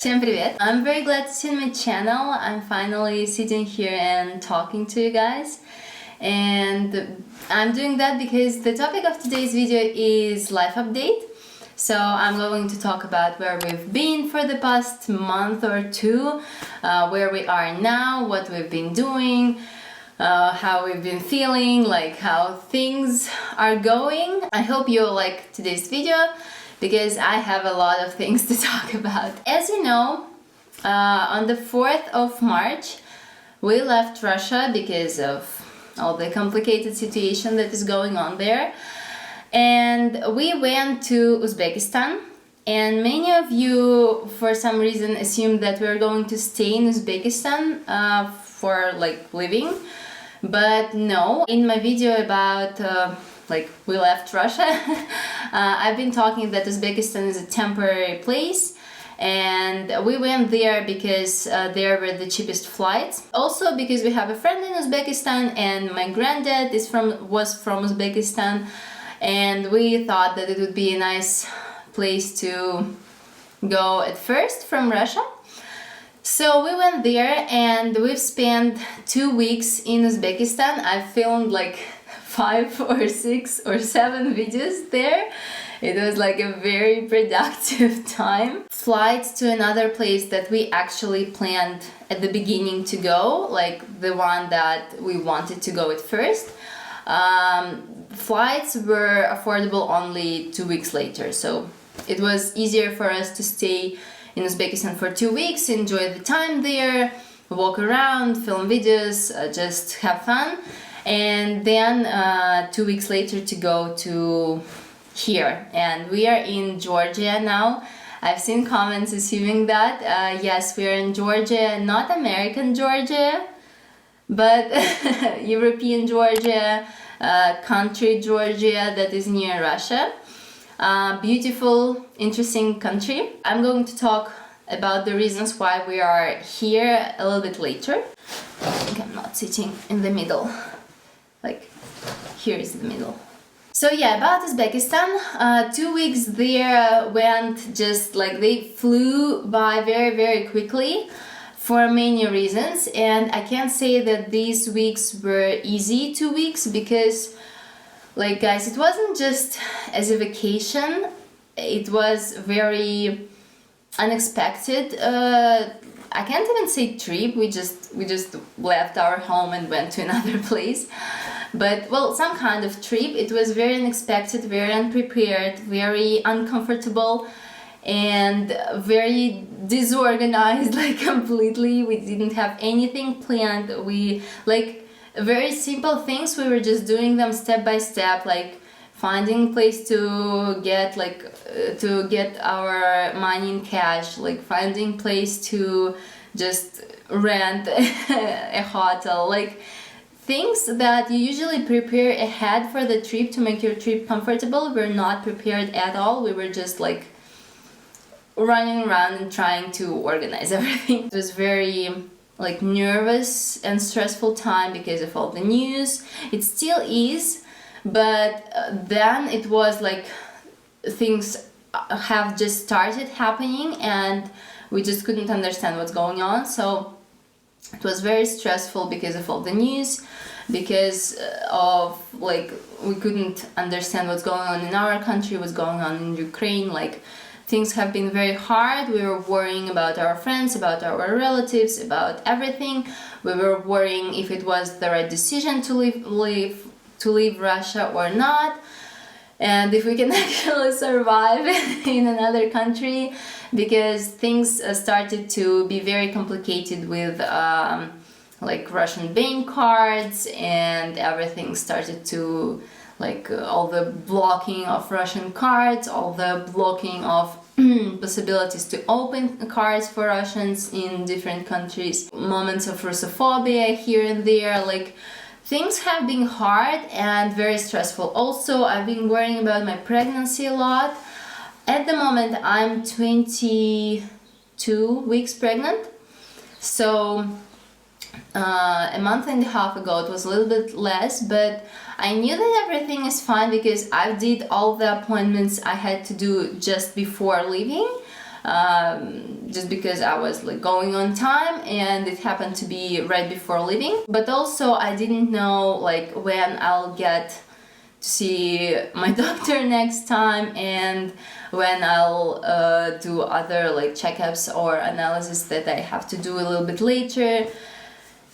Всем привет! I'm very glad to see you on my channel. I'm finally sitting here and talking to you guys. And I'm doing that because the topic of today's video is life update. So I'm going to talk about where we've been for the past month or two, where we are now, what we've been doing, how we've been feeling, like how things are going. I hope you'll like today's video because I have a lot of things to talk about. As you know, on the 4th of March, we left Russia because of all the complicated situation that is going on there. And we went to Uzbekistan, and many of you for some reason assumed that we are going to stay in Uzbekistan for like living, but no. In my video about we left Russia, I've been talking that Uzbekistan is a temporary place, and we went there because there were the cheapest flights. Also because we have a friend in Uzbekistan and my granddad was from Uzbekistan. And we thought that it would be a nice place to go at first from Russia. So we went there and we've spent 2 weeks in Uzbekistan. I filmed like 5 or 6 or 7 videos there. It was like a very productive time. Flights to another place that we actually planned at the beginning to go, like the one that we wanted to go at first. Flights were affordable only 2 weeks later, so it was easier for us to stay in Uzbekistan for 2 weeks, enjoy the time there, walk around, film videos, just have fun, and then 2 weeks later to go to here. And we are in Georgia now. I've seen comments assuming that yes, we are in Georgia, not American Georgia, but European Georgia, country Georgia that is near Russia. Beautiful, interesting country. I'm going to talk about the reasons why we are here a little bit later. I think I'm not sitting in the middle. Like, here is the middle. So yeah, about Uzbekistan, 2 weeks there went just like they flew by very, very quickly. For many reasons, and I can't say that these weeks were easy 2 weeks because, like guys, it wasn't just as a vacation, it was very unexpected. I can't even say trip, we just left our home and went to another place, but well, some kind of trip. It was very unexpected, very unprepared, very uncomfortable, and very disorganized, like completely. We didn't have anything planned. We like very simple things, we were just doing them step by step, like finding a place to get to get our money in cash, like finding place to just rent a hotel, like things that you usually prepare ahead for the trip to make your trip comfortable. We're not prepared at all. We were just like running around and trying to organize everything. It was very like nervous and stressful time because of all the news. It still is, but then it was like things have just started happening and we just couldn't understand what's going on. So it was very stressful because of all the news, because of like we couldn't understand what's going on in our country, what's going on in Ukraine. Like things have been very hard. We were worrying about our friends, about our relatives, about everything. We were worrying if it was the right decision to leave Russia or not, and if we can actually survive in another country, because things started to be very complicated with like Russian bank cards, and everything started to like all the blocking of Russian cards, all the blocking of possibilities to open cards for Russians in different countries, moments of Russophobia here and there. Like things have been hard and very stressful. Also, I've been worrying about my pregnancy a lot. At the moment, I'm 22 weeks pregnant, so a month and a half ago it was a little bit less, but I knew that everything is fine because I did all the appointments I had to do just before leaving. just because I was like going on time and it happened to be right before leaving. But also I didn't know like when I'll get to see my doctor next time and when I'll do other like checkups or analysis that I have to do a little bit later.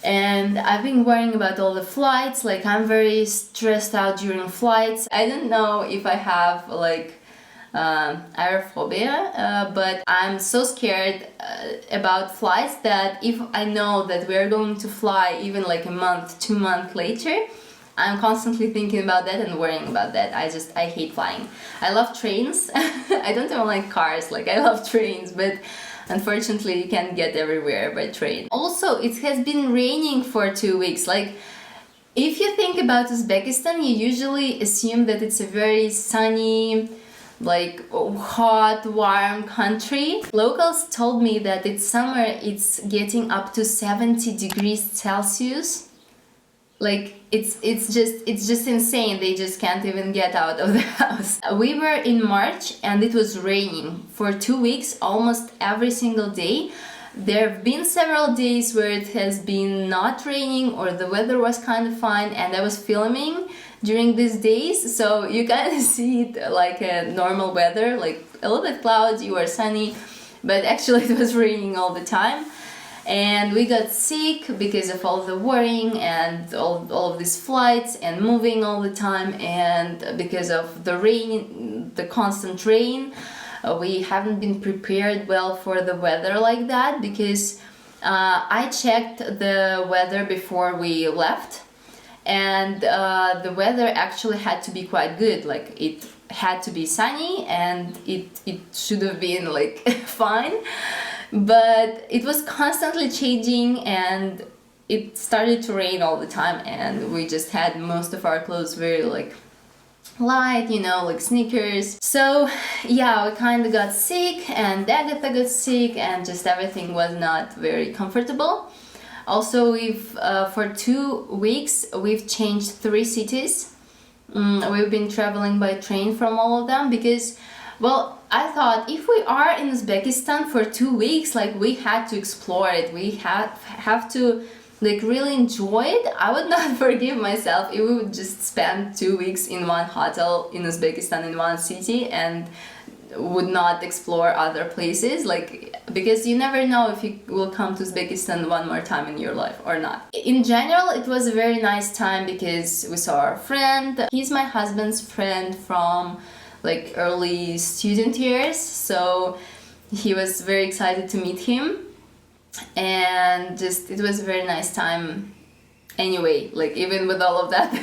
And I've been worrying about all the flights, like I'm very stressed out during flights. I don't know if I have like aerophobia, but I'm so scared about flights that if I know that we're going to fly even like a month, 2 months later, I'm constantly thinking about that and worrying about that. I hate flying. I love trains. I don't even like cars, like I love trains, but unfortunately you can't get everywhere by train. Also, it has been raining for 2 weeks. Like, if you think about Uzbekistan, you usually assume that it's a very sunny, like hot, warm country. Locals told me that it's summer, it's getting up to 70 degrees Celsius. Like it's just insane. They just can't even get out of the house. We were in March and it was raining for 2 weeks, almost every single day. There have been several days where it has been not raining or the weather was kind of fine, and I was filming during these days, so you kind of see it like a normal weather, like a little bit cloudy or sunny, but actually it was raining all the time. And we got sick because of all the worrying and all of these flights and moving all the time, and because of the rain, the constant rain. We haven't been prepared well for the weather like that, because I checked the weather before we left, and the weather actually had to be quite good. Like it had to be sunny and it should have been like fine, but it was constantly changing and it started to rain all the time, and we just had most of our clothes very like light, you know, like sneakers. So yeah, we kind of got sick, and Agatha got sick, and just everything was not very comfortable. Also, for 2 weeks we've changed 3 cities. We've been traveling by train from all of them because, well, I thought if we are in Uzbekistan for 2 weeks, like we had to explore it, we have to like really enjoy it. I would not forgive myself if we would just spend 2 weeks in one hotel in Uzbekistan, in one city, and would not explore other places, like, because you never know if you will come to Uzbekistan one more time in your life or not. In general, it was a very nice time because we saw our friend. He's my husband's friend from like early student years, so he was very excited to meet him, and just it was a very nice time. Anyway, like even with all of that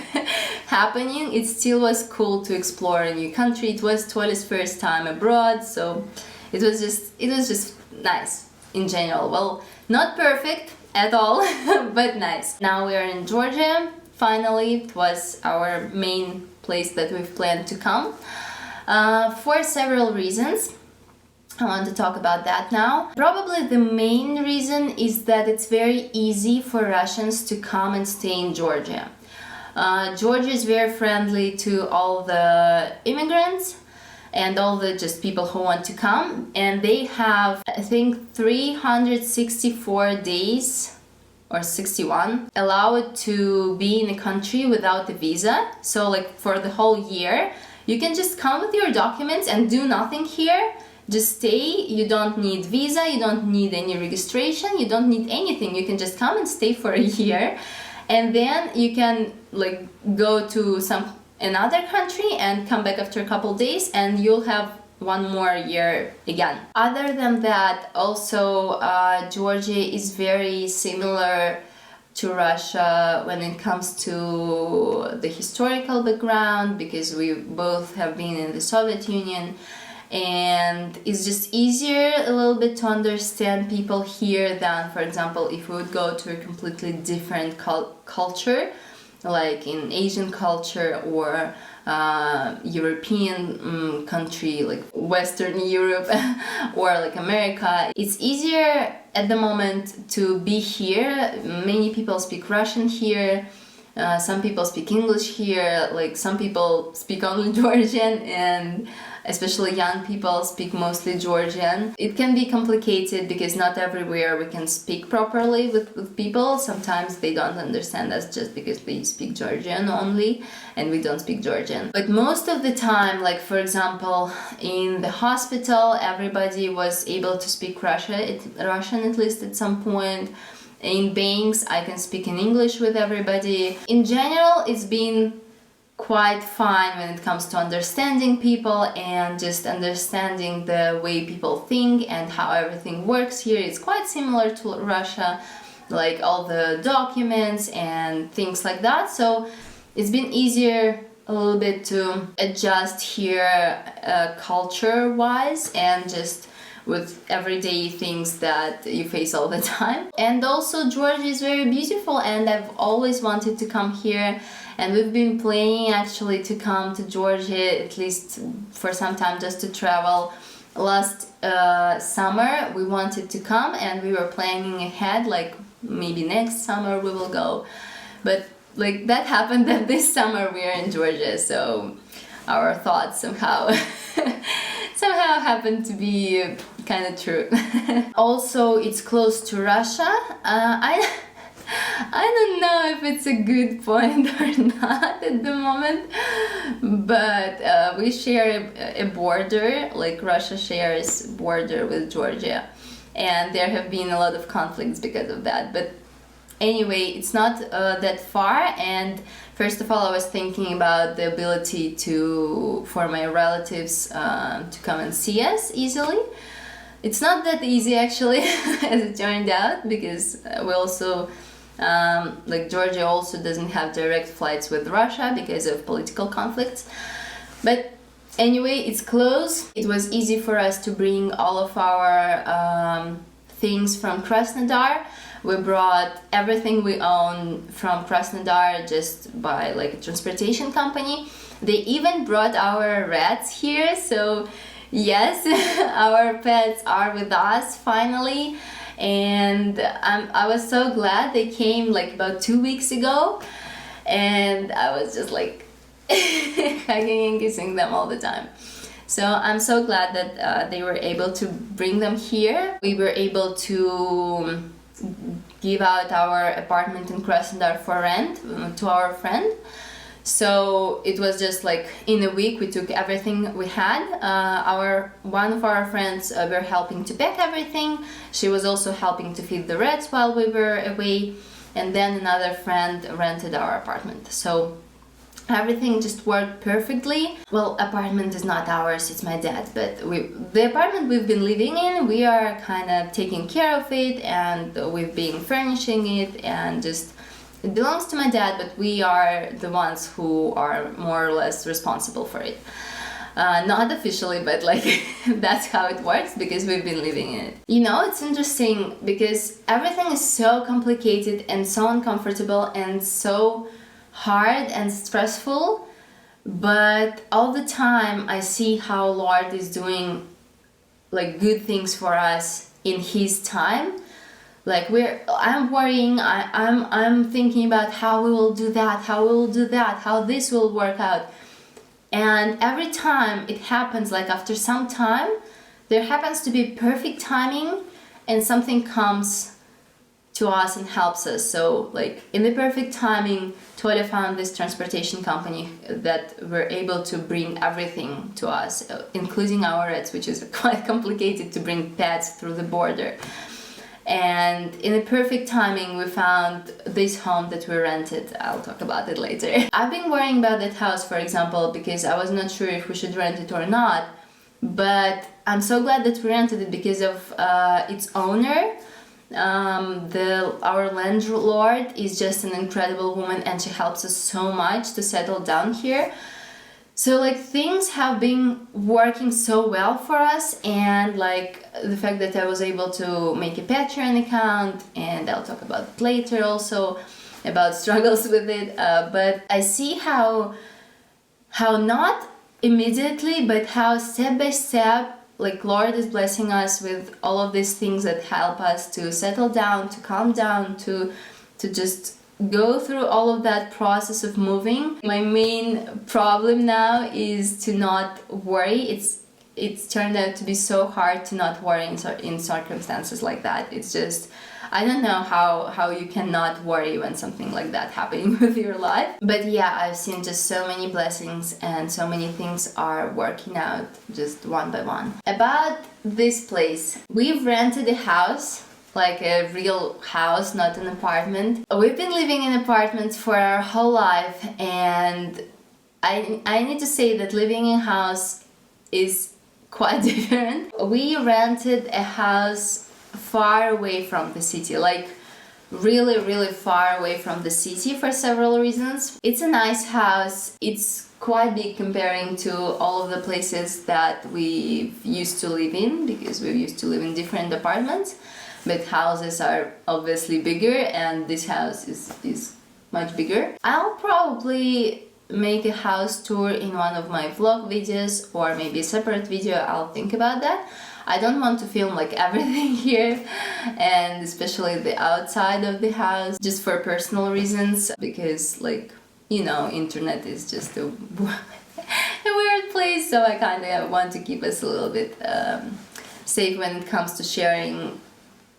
happening, it still was cool to explore a new country. It was Tuali's first time abroad, so it was just nice in general. Well, not perfect at all, but nice. Now we are in Georgia. Finally, it was our main place that we've planned to come for several reasons. I want to talk about that now. Probably the main reason is that it's very easy for Russians to come and stay in Georgia. Georgia is very friendly to all the immigrants and all the just people who want to come, and they have, I think, 364 days or 61 allowed to be in a country without a visa. So like for the whole year you can just come with your documents and do nothing here. Just stay. You don't need visa, you don't need any registration, you don't need anything. You can just come and stay for a year, and then you can like go to another country and come back after a couple days, and you'll have one more year again. Other than that, also Georgia is very similar to Russia when it comes to the historical background, because we both have been in the Soviet Union. And it's just easier a little bit to understand people here than, for example, if we would go to a completely different culture, like in Asian culture or European country, like Western Europe or like America. It's easier at the moment to be here. Many people speak Russian here. Some people speak English here, like some people speak only Georgian, and especially young people speak mostly Georgian. It can be complicated because not everywhere we can speak properly with people. Sometimes they don't understand us just because they speak Georgian only and we don't speak Georgian. But most of the time, like for example, in the hospital, everybody was able to speak Russian at least at some point. In banks, I can speak in English with everybody. In general, it's been quite fine when it comes to understanding people and just understanding the way people think and how everything works here. It's quite similar to Russia, like all the documents and things like that. So it's been easier a little bit to adjust here culture-wise and just with everyday things that you face all the time. And also Georgia is very beautiful and I've always wanted to come here, and we've been planning actually to come to Georgia at least for some time just to travel. Last summer we wanted to come and we were planning ahead, like maybe next summer we will go, but like that happened that this summer we are in Georgia, so our thoughts somehow happened to be kind of true. Also, it's close to Russia. I don't know if it's a good point or not at the moment, but we share a border, like Russia shares border with Georgia, and there have been a lot of conflicts because of that. But anyway, it's not that far, and first of all I was thinking about the ability for my relatives to come and see us easily. It's not that easy actually as it turned out, because we also like Georgia also doesn't have direct flights with Russia because of political conflicts. But anyway, it's close. It was easy for us to bring all of our things from Krasnodar. We brought everything we own from Krasnodar just by like a transportation company. They even brought our rats here, so yes, our pets are with us finally. And I was so glad they came like about 2 weeks ago, and I was just like hugging and kissing them all the time. So I'm so glad that they were able to bring them here. We were able to give out our apartment in Krasnodar for rent to our friend. So it was just like in a week we took everything we had. One of our friends were helping to pack everything. She was also helping to feed the rats while we were away, and then another friend rented our apartment. So everything just worked perfectly. Well, apartment is not ours, it's my dad's, but the apartment we've been living in, we are kind of taking care of it, and we've been furnishing it, and just it belongs to my dad, but we are the ones who are more or less responsible for it. Not officially, but like that's how it works because we've been living in it. You know, it's interesting because everything is so complicated and so uncomfortable and so hard and stressful, but all the time I see how Lord is doing like good things for us in His time. Like I'm worrying, I'm thinking about how we will do that, how this will work out. And every time it happens, like after some time, there happens to be perfect timing and something comes to us and helps us. So like in the perfect timing, Toda found this transportation company that were able to bring everything to us, including our rats, which is quite complicated to bring pets through the border. And in the perfect timing, we found this home that we rented. I'll talk about it later. I've been worrying about that house, for example, because I was not sure if we should rent it or not. But I'm so glad that we rented it because of its owner. Our landlord is just an incredible woman, and she helps us so much to settle down here. So like things have been working so well for us, and like the fact that I was able to make a Patreon account, and I'll talk about it later also about struggles with it, but I see how not immediately, but how step by step, like Lord is blessing us with all of these things that help us to settle down, to calm down, to just go through all of that process of moving. My main problem now is to not worry. It's turned out to be so hard to not worry in circumstances like that. It's just, I don't know how you cannot worry when something like that happening with your life. But yeah, I've seen just so many blessings and so many things are working out just one by one. About this place, we've rented a house, like a real house, not an apartment. We've been living in apartments for our whole life, and I need to say that living in a house is quite different. We rented a house far away from the city, like really far away from the city for several reasons. It's a nice house. It's quite big comparing to all of the places that we used to live in, because we used to live in different apartments, but houses are obviously bigger, and this house is much bigger. I'll probably make a house tour in one of my vlog videos, or maybe a separate video. I'll think about that. I don't want to film like everything here, and especially the outside of the house, just for personal reasons, because, like, you know, internet is just a weird place, so I kind of want to keep us a little bit safe when it comes to sharing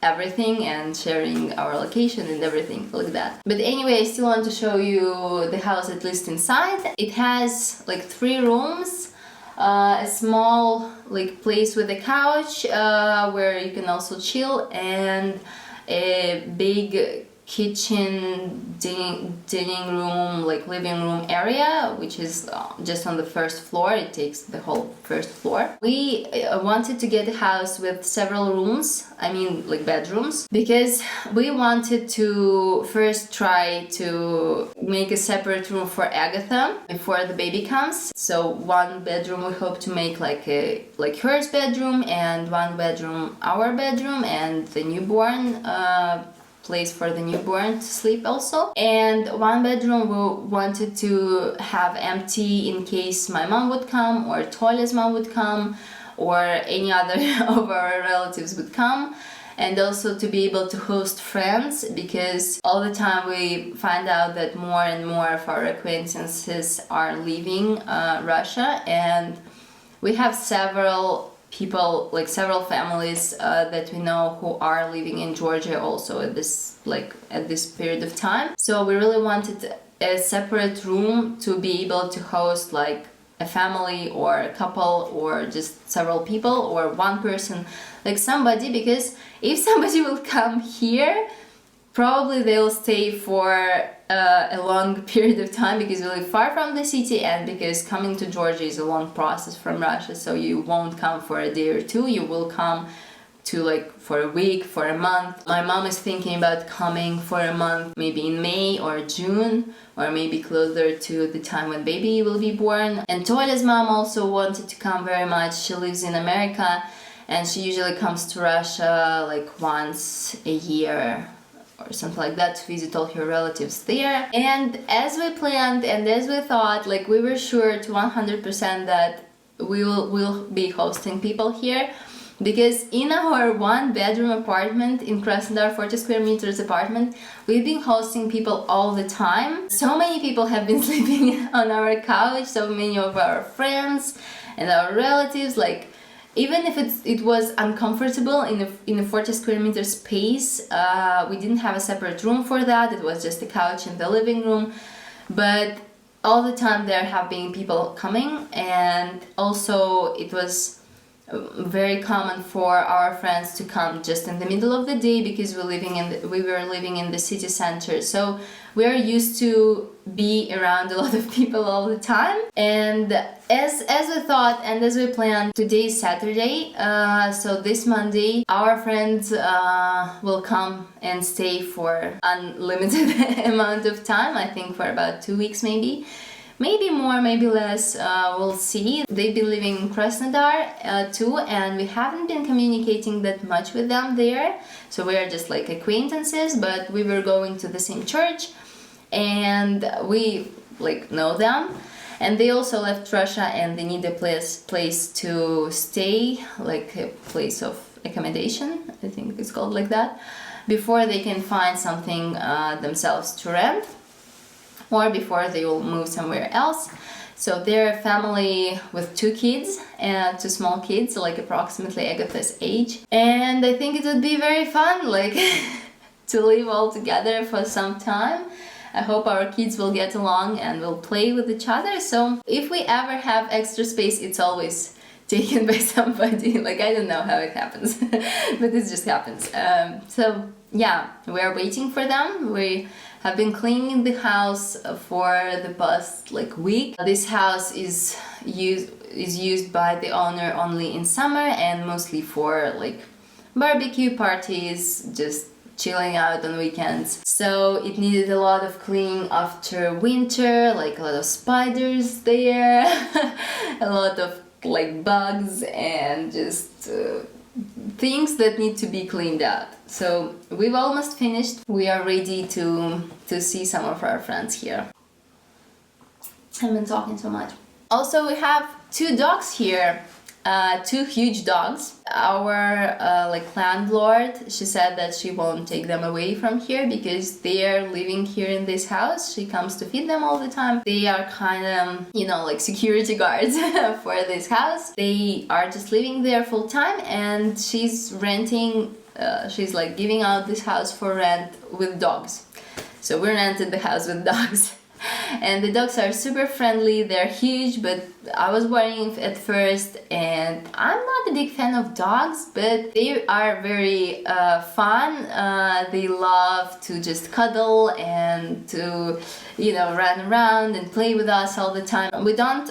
everything and sharing our location and everything like that. But anyway, I still want to show you the house, at least inside. It has like 3 rooms, a small like place with a couch where you can also chill, and a big kitchen, dining room, like living room area, which is just on the first floor. It takes the whole first floor. We wanted to get a house with several rooms, I mean like bedrooms, because we wanted to first try to make a separate room for Agatha before the baby comes. So 1 bedroom we hope to make like hers bedroom, and 1 bedroom our bedroom, and the newborn place for the newborn to sleep also. And 1 bedroom we wanted to have empty in case my mom would come, or Tolia's mom would come, or any other of our relatives would come, and also to be able to host friends, because all the time we find out that more and more of our acquaintances are leaving Russia, and we have several people, like several families that we know who are living in Georgia also at this period of time. So we really wanted a separate room to be able to host like a family or a couple or just several people or 1 person, like somebody, because if somebody will come here, probably they'll stay for a long period of time, because we live far from the city, and because coming to Georgia is a long process from Russia, so you won't come for a day or 2, you will come to like for a week, for a month. My mom is thinking about coming for a month, maybe in May or June, or maybe closer to the time when baby will be born. And Tolia's mom also wanted to come very much. She lives in America, and she usually comes to Russia like once a year or something like that to visit all her relatives there. And as we planned and as we thought, like we were sure to 100% that we'll be hosting people here, because in our 1-bedroom apartment in Krasnodar, 40 square meters apartment, we've been hosting people all the time. So many people have been sleeping on our couch, so many of our friends and our relatives, like even if it was uncomfortable in a 40 square meter space, we didn't have a separate room for that. It was just a couch in the living room, but all the time there have been people coming, and also it was very common for our friends to come just in the middle of the day, because we were living in the city center, so we are used to be around a lot of people all the time. And as we thought and as we planned, today is Saturday, so this Monday our friends will come and stay for unlimited amount of time, I think for about 2 weeks maybe more, maybe less, we'll see. They've been living in Krasnodar too, and we haven't been communicating that much with them there, so we are just like acquaintances, but we were going to the same church and we like know them, and they also left Russia and they need a place to stay, like a place of accommodation, I think it's called like that. before they can find something themselves to rent, or before they will move somewhere else. So they're a family with 2 kids, and 2 small kids, like approximately Agatha's age. And I think it would be very fun, like to live all together for some time. I hope our kids will get along and will play with each other. So if we ever have extra space, it's always taken by somebody. Like, I don't know how it happens, but it just happens. So yeah, we're waiting for them. We have been cleaning the house for the past week. This house is used by the owner only in summer and mostly for barbecue parties, just chilling out on weekends. So it needed a lot of cleaning after winter, like a lot of spiders there, a lot of bugs and just things that need to be cleaned out. So we've almost finished. We are ready to see some of our friends here. I've been talking so much. Also, we have 2 dogs here. 2 huge dogs. Our landlord, she said that she won't take them away from here because they are living here in this house. She comes to feed them all the time. They are kind of, security guards for this house. They are just living there full time, and she's renting, she's giving out this house for rent with dogs. So we rented the house with dogs. And the dogs are super friendly, they're huge, but I was worrying at first, and I'm not a big fan of dogs, but they are very fun. They love to just cuddle and to, run around and play with us all the time. We don't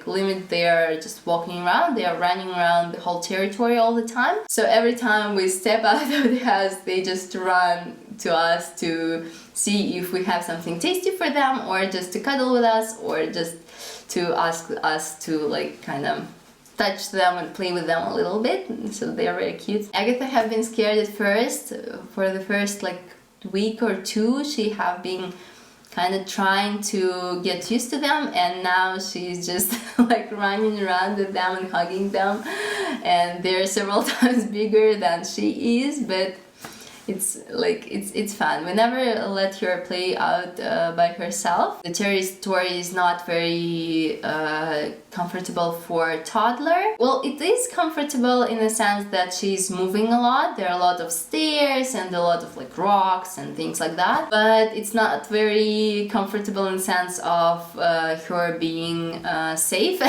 limit their just walking around, they are running around the whole territory all the time. So every time we step out of the house, they just run to us to see if we have something tasty for them, or just to cuddle with us, or just to ask us to kind of touch them and play with them a little bit. So they are very cute. Agatha have been scared at first. For the first week or 2, she have been kind of trying to get used to them, and now she's just running around with them and hugging them, and they're several times bigger than she is, but it's fun. We never let her play out by herself. The territory is not very comfortable for a toddler. Well, it is comfortable in the sense that she's moving a lot. There are a lot of stairs and a lot of rocks and things like that, but it's not very comfortable in the sense of her being safe.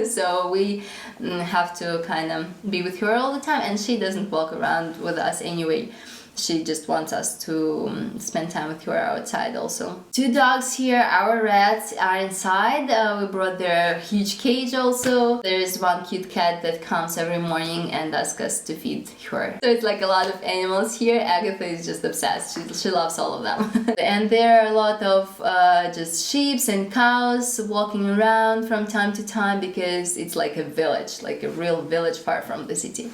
So we have to kind of be with her all the time, and she doesn't walk around with us anyway. She just wants us to spend time with her outside also. 2 dogs here, our rats are inside. We brought their huge cage also. There's one cute cat that comes every morning and asks us to feed her. So it's a lot of animals here. Agatha is just obsessed. She loves all of them. And there are a lot of just sheep and cows walking around from time to time because it's like a village, like a real village far from the city.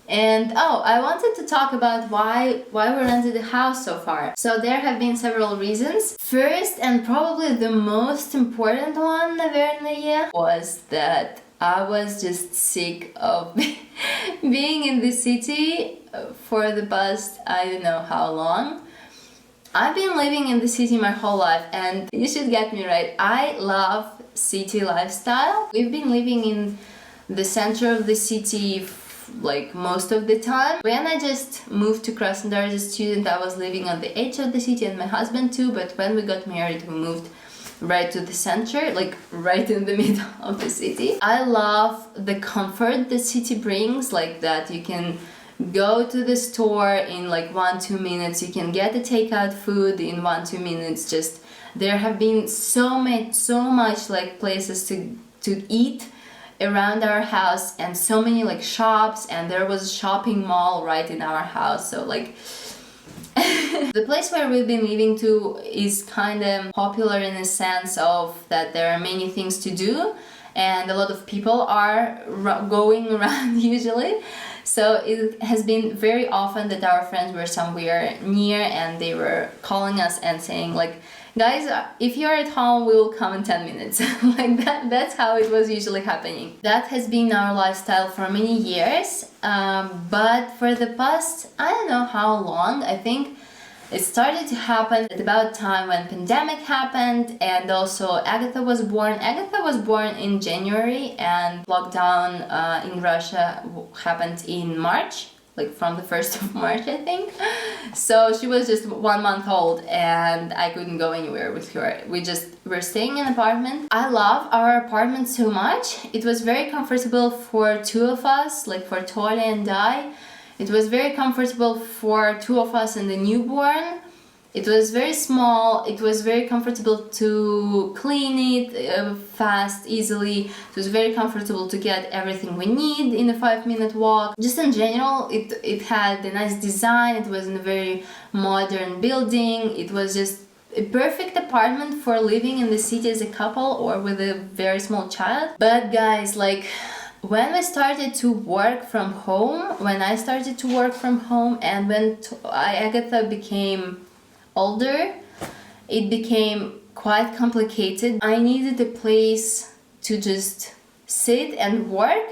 And I wanted to talk about why we rented the house so far. So there have been several reasons. First, and probably the most important one, наверное, was that I was just sick of being in the city for the past I don't know how long. I've been living in the city my whole life, and you should get me right, I love city lifestyle. We've been living in the center of the city most of the time. When I just moved to Krasnodar as a student, I was living on the edge of the city, and my husband too, but when we got married, we moved right to the center, right in the middle of the city. I love the comfort the city brings, that you can go to the store in 1-2 minutes, you can get the takeout food in 1-2 minutes. Just there have been so much places to eat around our house, and so many shops, and there was a shopping mall right in our house. So the place where we've been living to is kind of popular in the sense of that there are many things to do, and a lot of people are going around usually. So it has been very often that our friends were somewhere near, and they were calling us and saying Guys, if you're at home, we will come in 10 minutes. Like that's how it was usually happening. That has been our lifestyle for many years, but for the past, I don't know how long, I think it started to happen at about time when pandemic happened, and also Agatha was born. Agatha was born in January, and lockdown in Russia happened in March. Like from the 1st of March, I think. So she was just 1 month old and I couldn't go anywhere with her. We're staying in an apartment. I love our apartment so much. It was very comfortable for two of us, like for Tole and I. It was very comfortable for two of us and the newborn. It was very small, it was very comfortable to clean it fast, easily. It was very comfortable to get everything we need in a 5-minute walk. Just in general, it had a nice design, it was in a very modern building. It was just a perfect apartment for living in the city as a couple or with a very small child. But guys, like, when we started to work from home, when I started to work from home, and when Agatha became older, it became quite complicated. I needed a place to just sit and work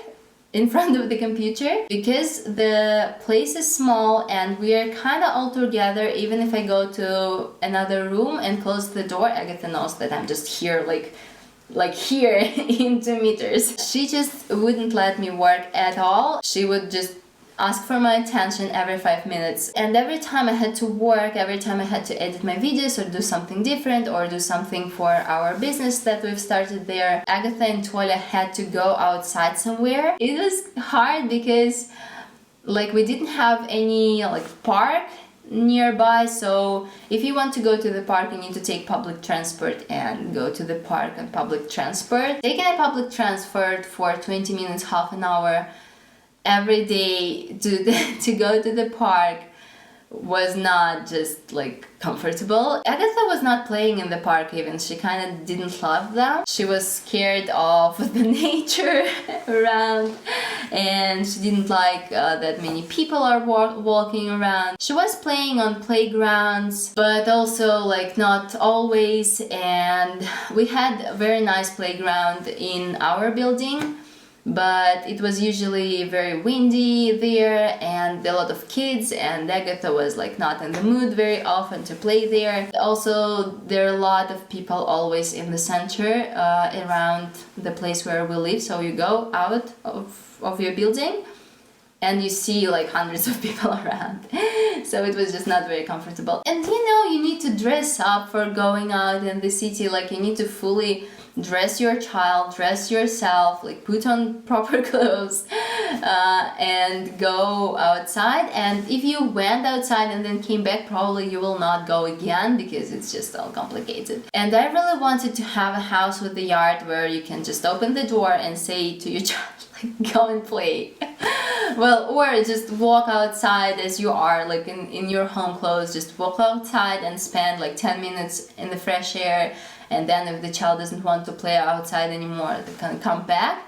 in front of the computer because the place is small and we are kind of all together. Even if I go to another room and close the door, Agatha knows that I'm just here, like here in 2 meters. She just wouldn't let me work at all. She would just ask for my attention every 5 minutes, and every time I had to work, every time I had to edit my videos or do something different or do something for our business that we've started there, Agatha and Tola had to go outside somewhere. It was hard because like we didn't have any like park nearby, so if you want to go to the park you need to take public transport and go to the park on public transport. Taking a public transport for 20 minutes, half an hour every day to go to the park was not just like comfortable. Agatha was not playing in the park even. She kind of didn't love that. She was scared of the nature around, and she didn't like that many people are walking around. She was playing on playgrounds, but also like not always, and we had a very nice playground in our building, but it was usually very windy there and a lot of kids, and Agatha was like not in the mood very often to play there. Also, there are a lot of people always in the center around the place where we live, so you go out of your building and you see like hundreds of people around. So it was just not very comfortable. And you know, you need to dress up for going out in the city. Like you need to fully dress your child, dress yourself, like put on proper clothes and go outside. And if you went outside and then came back, probably you will not go again because it's just all complicated. And I really wanted to have a house with a yard where you can just open the door and say to your child, like, go and play. Well, or just walk outside as you are, like in your home clothes, just walk outside and spend like 10 minutes in the fresh air. And then if the child doesn't want to play outside anymore, they can come back.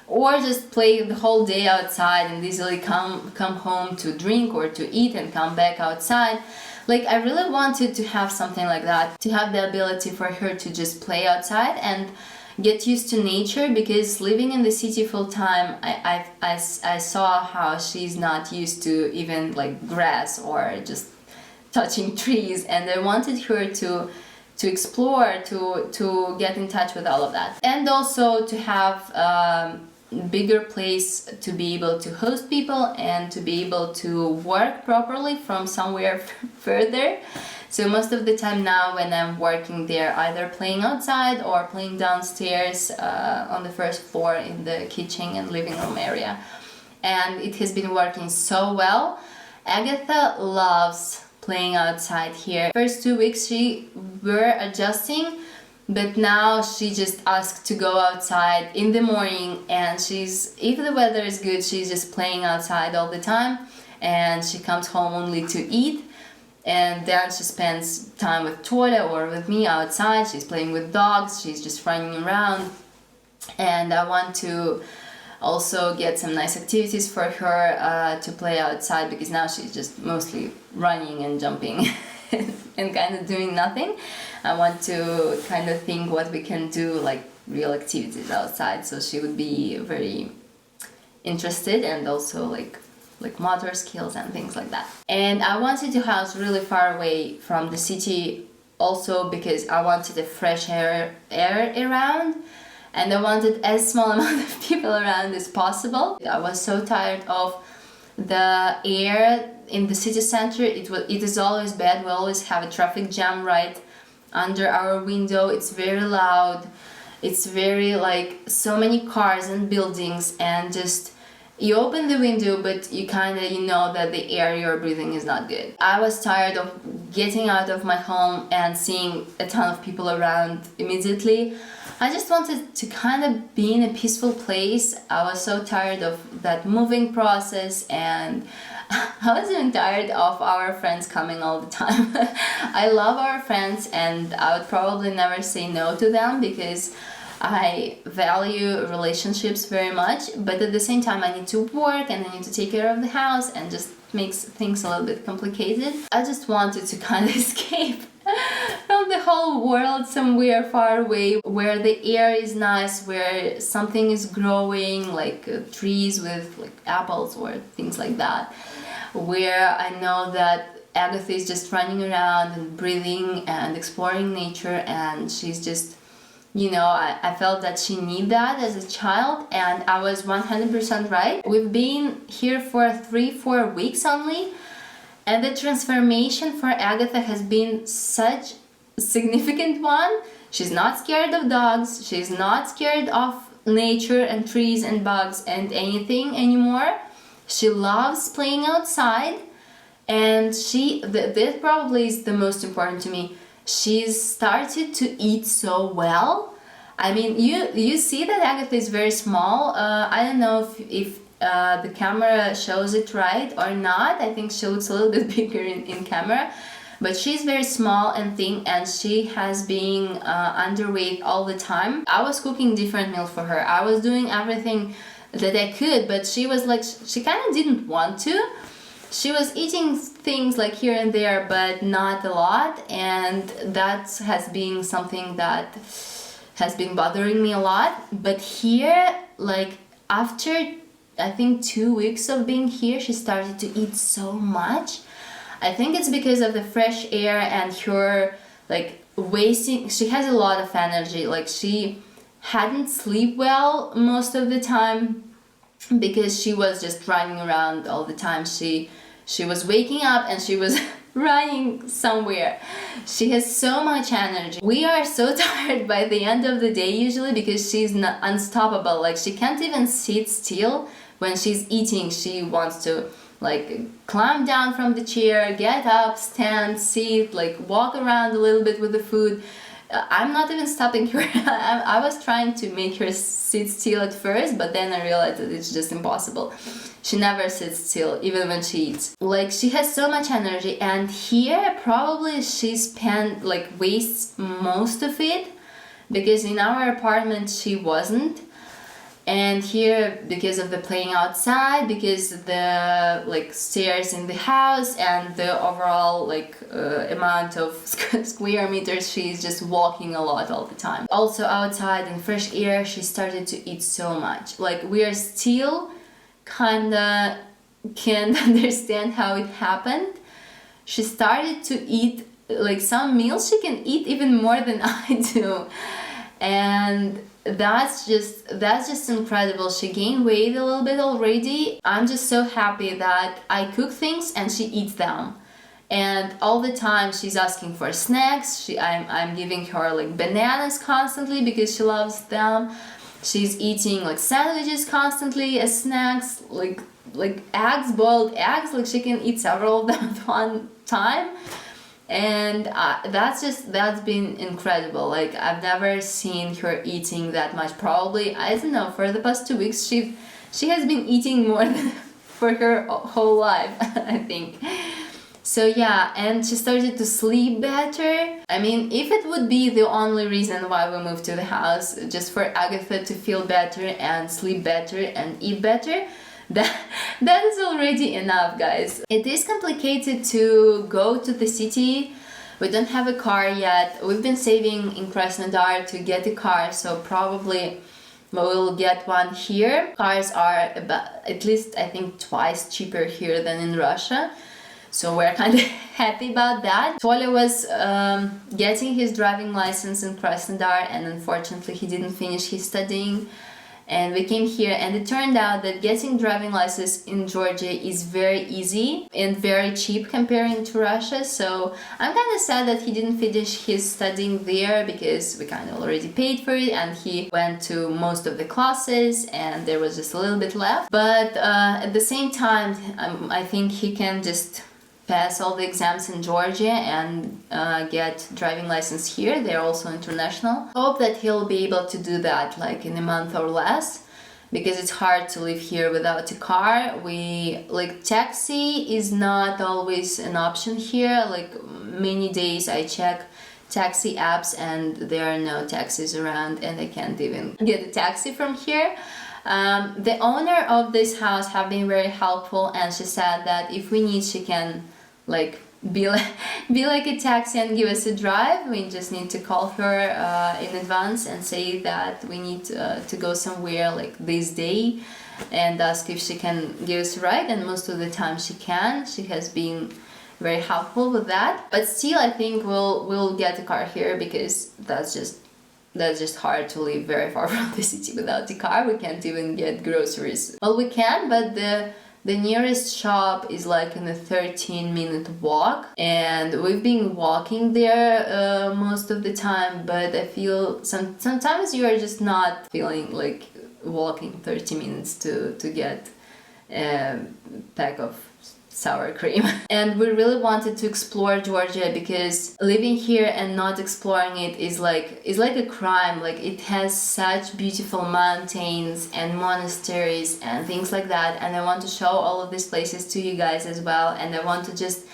Or just play the whole day outside and easily come home to drink or to eat and come back outside. Like I really wanted to have something like that, to have the ability for her to just play outside and get used to nature, because living in the city full time, I saw how she's not used to even like grass or just touching trees, and I wanted her to explore, to get in touch with all of that, and also to have a bigger place to be able to host people and to be able to work properly from somewhere further. So most of the time now when I'm working there, either playing outside or playing downstairs on the first floor in the kitchen and living room area, and it has been working so well. Agatha loves playing outside here. First 2 weeks she were adjusting, but now she just asked to go outside in the morning, and if the weather is good, she's just playing outside all the time, and she comes home only to eat, and then she spends time with Tola or with me outside. She's playing with dogs, she's just running around, and I want to also get some nice activities for her to play outside, because now she's just mostly running and jumping and kind of doing nothing. I want to kind of think what we can do, like real activities outside, so she would be very interested, and also like motor skills and things like that. And I wanted to house really far away from the city, also because I wanted a fresh air around, and I wanted as small amount of people around as possible. I was so tired of the air in the city center. It is always bad. We always have a traffic jam right under our window. It's very loud. It's very like so many cars and buildings, and just you open the window, but you know that the air you're breathing is not good. I was tired of getting out of my home and seeing a ton of people around immediately. I just wanted to kind of be in a peaceful place. I was so tired of that moving process, and I was even tired of our friends coming all the time. I love our friends, and I would probably never say no to them because I value relationships very much, but at the same time I need to work and I need to take care of the house, and just makes things a little bit complicated. I just wanted to kind of escape from the whole world somewhere far away where the air is nice, where something is growing, like trees with like apples or things like that, where I know that Agatha is just running around and breathing and exploring nature, and she's just, you know, I felt that she needed that as a child, and I was 100% right. We've been here for 3-4 weeks only, and the transformation for Agatha has been such a significant one. She's not scared of dogs, she's not scared of nature and trees and bugs and anything anymore. She loves playing outside, and this probably is the most important to me. She's started to eat so well. I mean, you see that Agatha is very small. I don't know if the camera shows it right or not. I think she looks a little bit bigger in camera. But she's very small and thin, and she has been underweight all the time. I was cooking different meals for her. I was doing everything that I could, but she was like, she kind of didn't want to. She was eating things like here and there, but not a lot, and that has been something that has been bothering me a lot. But here, like after I think 2 weeks of being here, she started to eat so much. I think it's because of the fresh air and her like wasting. She has a lot of energy. Like she hadn't slept well most of the time because she was just running around all the time. She was waking up and she was running somewhere. She has so much energy. We are so tired by the end of the day usually because she's not unstoppable. Like she can't even sit still when she's eating. She wants to like climb down from the chair, get up, stand, sit, like walk around a little bit with the food. I'm not even stopping her. I was trying to make her sit still at first, but then I realized that it's just impossible. She never sits still, even when she eats. Like, she has so much energy, and here probably she wastes most of it, because in our apartment she wasn't. And here, because of the playing outside, because the stairs in the house and the overall amount of square meters, she's just walking a lot all the time. Also outside in fresh air, she started to eat so much. Like, we are still kinda can't understand how it happened. She started to eat some meals she can eat even more than I do, and that's just incredible. She gained weight a little bit already. I'm just so happy that I cook things and she eats them, and all the time she's asking for snacks. I'm giving her bananas constantly because she loves them. She's eating sandwiches constantly as snacks, like eggs, boiled eggs. She can eat several of them at one time. And that's been incredible. I've never seen her eating that much. Probably, I don't know, for the past 2 weeks she has been eating more than for her whole life, I think. So yeah, and she started to sleep better. I mean, if it would be the only reason why we moved to the house, just for Agatha to feel better and sleep better and eat better, that is already enough, guys. It is complicated to go to the city. We don't have a car yet. We've been saving in Krasnodar to get a car, so probably we will get one here. Cars are about, at least I think, twice cheaper here than in Russia. So we're kind of happy about that. Toля was getting his driving license in Krasnodar, and unfortunately he didn't finish his studying. And we came here, and it turned out that getting driving license in Georgia is very easy and very cheap comparing to Russia. So I'm kind of sad that he didn't finish his studying there, because we kind of already paid for it and he went to most of the classes and there was just a little bit left. But at the same time, I think he can just pass all the exams in Georgia and get driving license here. They're also international. Hope that he'll be able to do that like in a month or less, because it's hard to live here without a car. Taxi is not always an option here. Like many days I check taxi apps and there are no taxis around and I can't even get a taxi from here. The owner of this house have been very helpful, and she said that if we need, she can be like a taxi and give us a drive. We just need to call her in advance and say that we need to go somewhere like this day, and ask if she can give us a ride, and most of the time she can. She has been very helpful with that. But still, I think we'll get a car here, because that's just hard to live very far from the city without a car. We can't even get groceries. Well, we can, but the nearest shop is like in a 13-minute walk, and we've been walking there most of the time, but I feel sometimes you are just not feeling like walking 30 minutes to get a pack of sour cream. And we really wanted to explore Georgia, because living here and not exploring it is like a crime. Like, it has such beautiful mountains and monasteries and things like that, and I want to show all of these places to you guys as well, and I want to just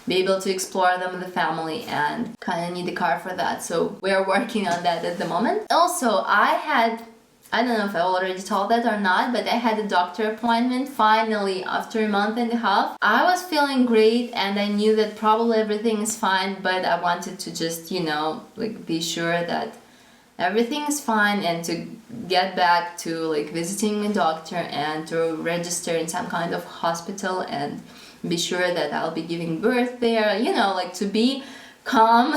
be able to explore them with the family, and kind of need a car for that, so we are working on that at the moment. Also, I don't know if I already told that or not, but I had a doctor appointment finally after a month and a half. I was feeling great and I knew that probably everything is fine, but I wanted to just, be sure that everything is fine, and to get back to visiting my doctor and to register in some kind of hospital and be sure that I'll be giving birth there, to be calm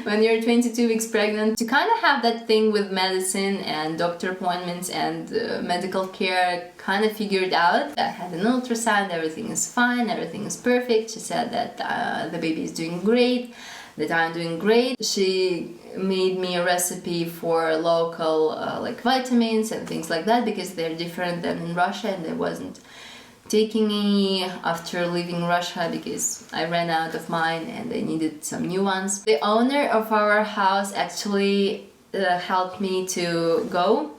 when you're 22 weeks pregnant, to kind of have that thing with medicine and doctor appointments and medical care kind of figured out. I had an ultrasound, everything is fine, everything is perfect. She said that the baby is doing great, that I'm doing great. She made me a recipe for local vitamins and things like that, because they're different than in Russia, and I wasn't taking any after leaving Russia because I ran out of mine and I needed some new ones. The owner of our house actually helped me to go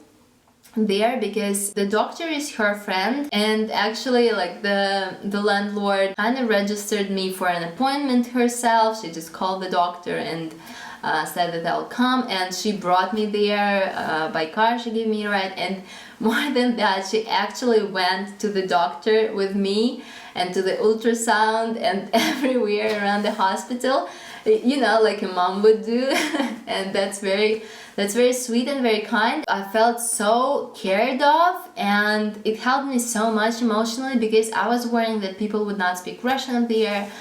there, because the doctor is her friend, and actually the landlord kind of registered me for an appointment herself. She just called the doctor and said that I'll come, and she brought me there by car. She gave me a ride, and more than that, she actually went to the doctor with me and to the ultrasound and everywhere around the hospital, like a mom would do. And that's very sweet and very kind. I felt so cared of, and it helped me so much emotionally, because I was worrying that people would not speak Russian there,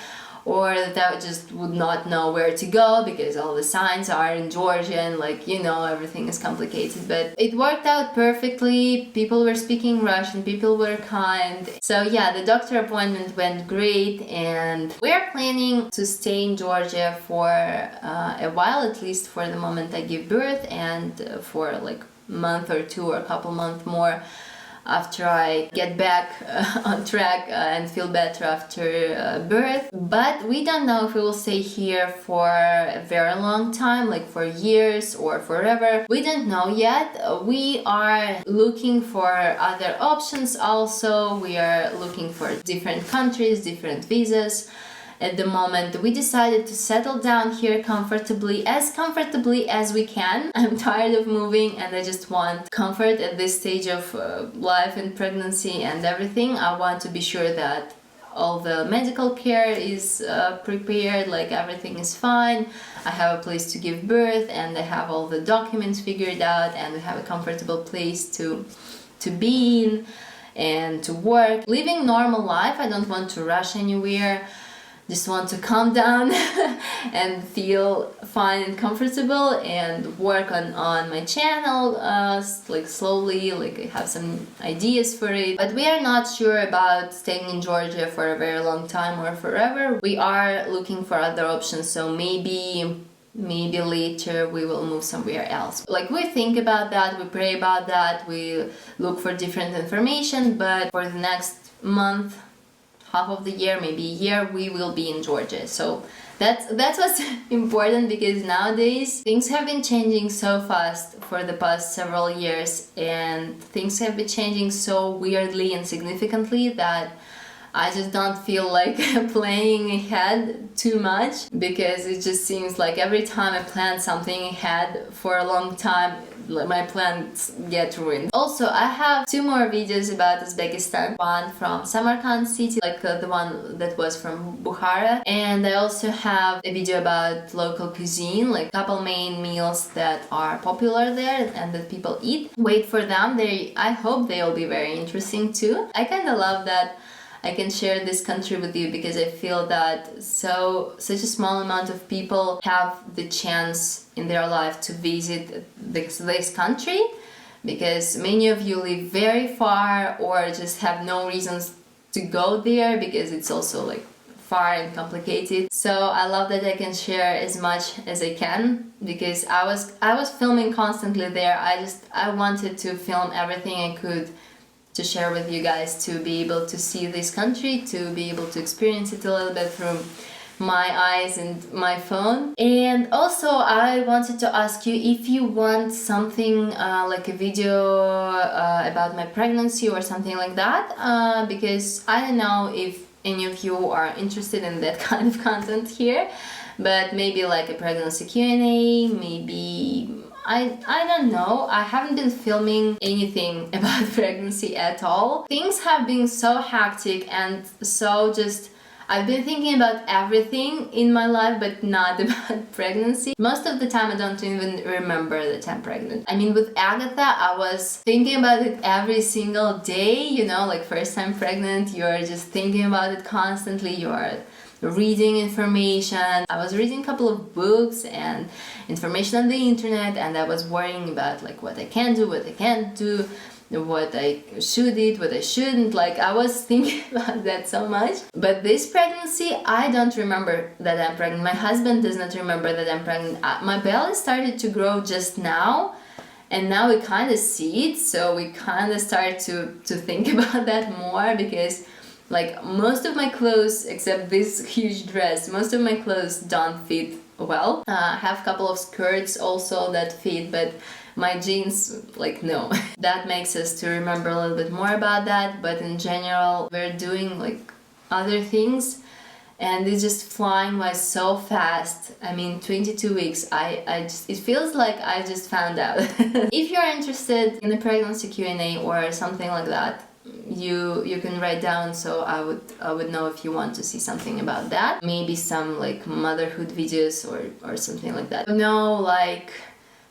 or that I just would not know where to go, because all the signs are in Georgian, everything is complicated. But it worked out perfectly. People were speaking Russian, people were kind. So yeah, the doctor appointment went great, and we're planning to stay in Georgia for a while, at least for the moment I give birth, and for a month or two or a couple months more after I get back on track and feel better after birth. But we don't know if we will stay here for a very long time, for years or forever. We don't know yet. We are looking for other options also. We are looking for different countries, different visas. at the moment. We decided to settle down here comfortably as we can. I'm tired of moving and I just want comfort at this stage of life and pregnancy and everything. I want to be sure that all the medical care is prepared, like everything is fine. I have a place to give birth and I have all the documents figured out and we have a comfortable place to be in and to work. Living normal life, I don't want to rush anywhere. Just want to calm down and feel fine and comfortable and work on my channel like slowly, like I have some ideas for it. But we are not sure about staying in Georgia for a very long time or forever. We are looking for other options, so maybe later we will move somewhere else. Like we think about that, we pray about that, we look for different information, but for the next month, half of the year, maybe a year, we will be in Georgia. So that's what's important, because nowadays things have been changing so fast for the past several years, and things have been changing so weirdly and significantly that I just don't feel like planning ahead too much, because it just seems like every time I plan something ahead for a long time, my plans get ruined. Also, I have 2 more videos about Uzbekistan. One from Samarkand city, like the one that was from Bukhara. And I also have a video about local cuisine, like couple main meals that are popular there and that people eat. Wait for them. I hope they'll be very interesting too. I kind of love that I can share this country with you, because I feel that such a small amount of people have the chance in their life to visit this country, because many of you live very far or just have no reasons to go there because it's also like far and complicated. So I love that I can share as much as I can, because I was filming constantly there. I wanted to film everything I could to share with you guys, to be able to see this country, to be able to experience it a little bit through my eyes and my phone. And also I wanted to ask you if you want something like a video about my pregnancy or something like that, because I don't know if any of you are interested in that kind of content here, but maybe like a pregnancy Q&A, maybe I don't know. I haven't been filming anything about pregnancy at all. Things have been so hectic and so just... I've been thinking about everything in my life, but not about pregnancy. Most of the time I don't even remember that I'm pregnant. I mean, with Agatha, I was thinking about it every single day, you know, like first time pregnant, you're just thinking about it constantly, you're reading information. I was reading a couple of books and information on the internet, and I was worrying about like what I can do, what I can't do, what I should eat, what I shouldn't. Like I was thinking about that so much. But this pregnancy, I don't remember that I'm pregnant. My husband does not remember that I'm pregnant. My belly started to grow just now, and now we kind of see it, so we kind of start to think about that more, because like most of my clothes, except this huge dress, most of my clothes don't fit well. I have a couple of skirts also that fit, but my jeans, like, no. That makes us to remember a little bit more about that, but in general, we're doing like other things, and it's just flying by so fast. I mean, 22 weeks, it feels like I just found out. If you're interested in a pregnancy Q&A or something like that, you can write down, so I would know if you want to see something about that. Maybe some like motherhood videos or something like that. No, like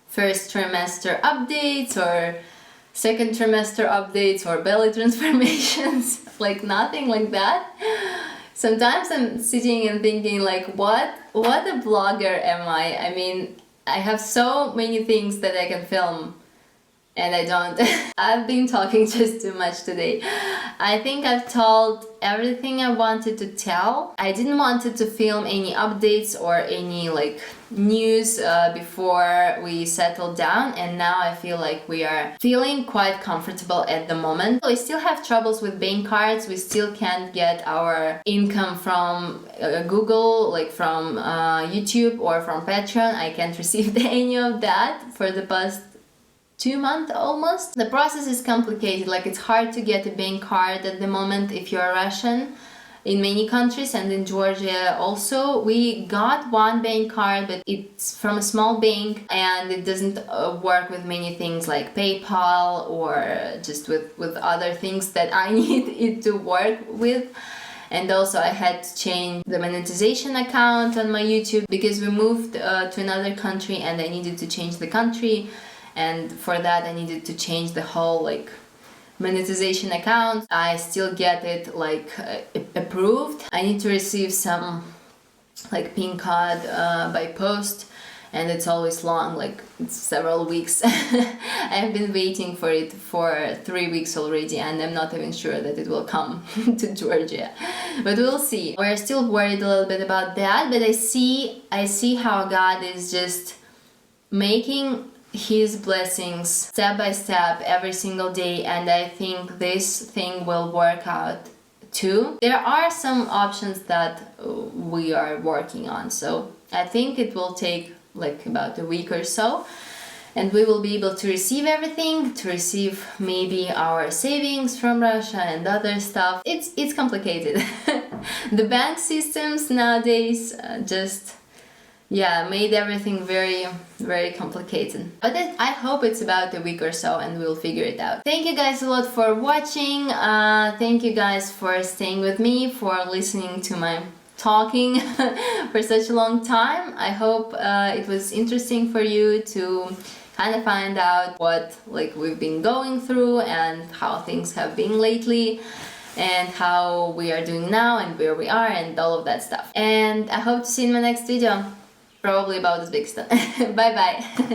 first trimester updates or second trimester updates or belly transformations, like nothing like that. Sometimes I'm sitting and thinking like, what a blogger am I? I mean, I have so many things that I can film, and I don't. I've been talking just too much today. I think I've told everything I wanted to tell. I didn't want to film any updates or any like news before we settled down, and now I feel like we are feeling quite comfortable at the moment. We still have troubles with bank cards. We still can't get our income from Google, like from YouTube or from Patreon. I can't receive any of that for the past 2 months almost. The process is complicated, like it's hard to get a bank card at the moment if you're Russian. in many countries, and in Georgia also. We got one bank card, but it's from a small bank and it doesn't work with many things like PayPal or just with other things that I need it to work with. And also I had to change the monetization account on my YouTube because we moved to another country and I needed to change the country, and for that I needed to change the whole like monetization account. I still get it like approved. I need to receive some like PIN code by post, and it's always long, like it's several weeks. I've been waiting for it for 3 weeks already, and I'm not even sure that it will come to Georgia, but we'll see. We're still worried a little bit about that, but I see how God is just making His blessings step by step every single day, and I think this thing will work out too. There are some options that we are working on, so I think it will take like about a week or so, and we will be able to receive everything, to receive maybe our savings from Russia and other stuff. It's complicated. The bank systems nowadays just made everything very, very complicated. But I hope it's about a week or so and we'll figure it out. Thank you guys a lot for watching. Thank you guys for staying with me, for listening to my talking for such a long time. I hope it was interesting for you to kind of find out what like we've been going through and how things have been lately, and how we are doing now and where we are and all of that stuff. And I hope to see you in my next video. Probably about Uzbekistan. Bye bye.